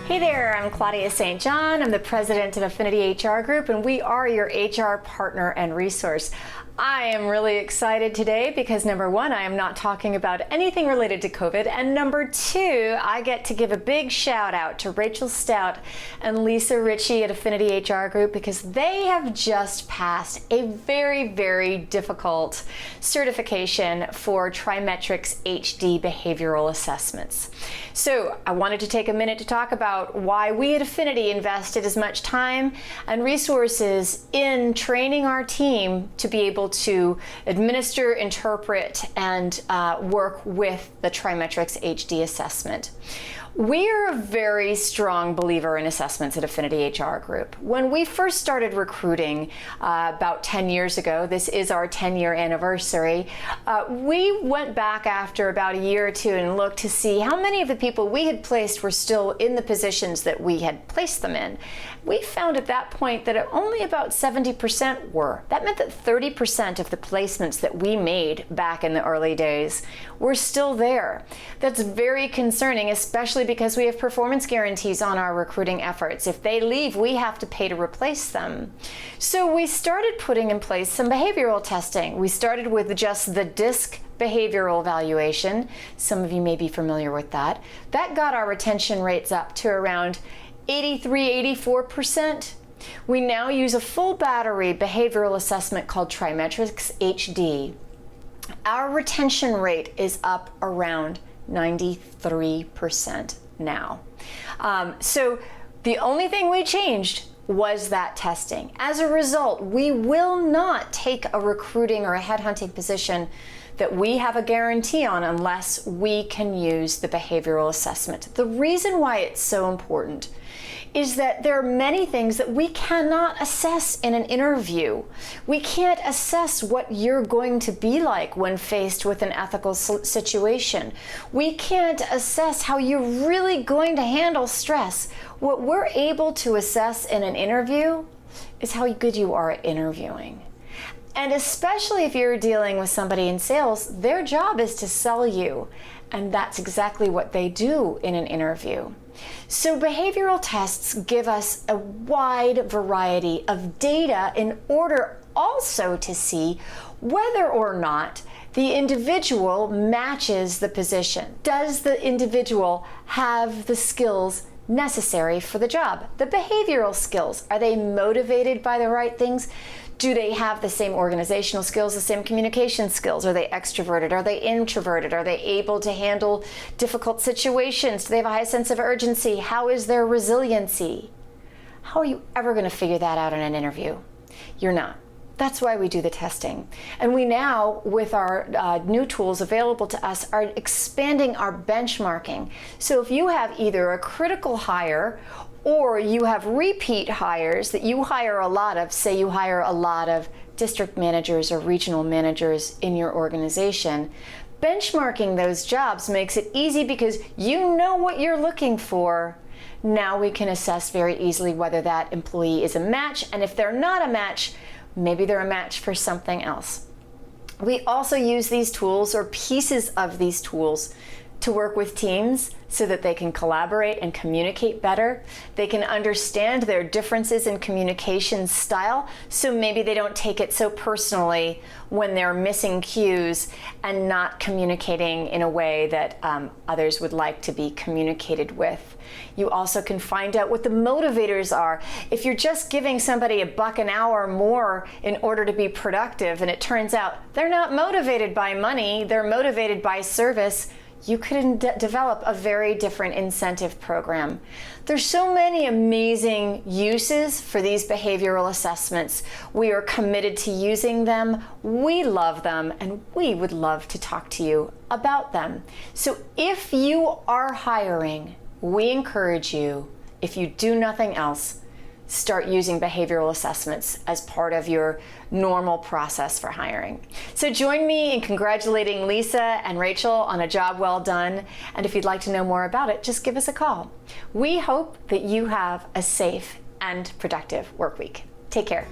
Hey there, I'm Claudia St. I'm the president of Affinity HR Group, and we are your HR partner and resource. I am really excited today because number one, I am not talking about anything related to COVID, and number two, I get to give a big shout out to Rachel Stout and Lisa Ritchie at Affinity HR Group because they have just passed a very, very difficult certification for Trimetrics HD behavioral assessments. So I wanted to take a minute to talk about why we at Affinity invested as much time and resources in training our team to be able to administer, interpret, and work with the Trimetrics HD assessment. We are a very strong believer in assessments at Affinity HR Group. When we first started recruiting about 10 years ago, this is our 10-year anniversary, we went back after about a year or two and looked to see how many of the people we had placed were still in the positions that we had placed them in. We found at that point that only about 70% were. That meant that 30% of the placements that we made back in the early days were still there. That's very concerning, especially because we have performance guarantees on our recruiting efforts. If they leave, we have to pay to replace them. So we started putting in place some behavioral testing. We started with just the DISC behavioral evaluation. Some of you may be familiar with that. That got our retention rates up to around 83–84%. We now use a full battery behavioral assessment called Trimetrics HD. Our retention rate is up around 93% now. So the only thing we changed was that testing. As a result, we will not take a recruiting or a headhunting position that we have a guarantee on unless we can use the behavioral assessment. The reason why it's so important is that there are many things that we cannot assess in an interview. We can't assess what you're going to be like when faced with an ethical situation. We can't assess how you're really going to handle stress. What we're able to assess in an interview is how good you are at interviewing. And especially if you're dealing with somebody in sales, their job is to sell you. And that's exactly what they do in an interview. So behavioral tests give us a wide variety of data in order also to see whether or not the individual matches the position. Does the individual have the skills necessary for the job? The behavioral skills, are they motivated by the right things? Do they have the same organizational skills, the same communication skills? Are they extroverted? Are they introverted? Are they able to handle difficult situations? Do they have a high sense of urgency? How is their resiliency? How are you ever going to figure that out in an interview? You're not. That's why we do the testing. And we now, with our new tools available to us, are expanding our benchmarking. So if you have either a critical hire or you have repeat hires that you hire a lot of, say you hire a lot of district managers or regional managers in your organization, benchmarking those jobs makes it easy because you know what you're looking for. Now we can assess very easily whether that employee is a match, and if they're not a match, maybe they're a match for something else. We also use these tools or pieces of these tools to work with teams so that they can collaborate and communicate better. They can understand their differences in communication style, so maybe they don't take it so personally when they're missing cues and not communicating in a way that others would like to be communicated with. You also can find out what the motivators are. If you're just giving somebody $1 an hour more in order to be productive, and it turns out they're not motivated by money, they're motivated by service, you could develop a very different incentive program. There's so many amazing uses for these behavioral assessments. We are committed to using them, we love them, and we would love to talk to you about them. So if you are hiring, we encourage you, if you do nothing else, start using behavioral assessments as part of your normal process for hiring. So join me in congratulating Lisa and Rachel on a job well done. And if you'd like to know more about it, just give us a call. We hope that you have a safe and productive work week. Take care.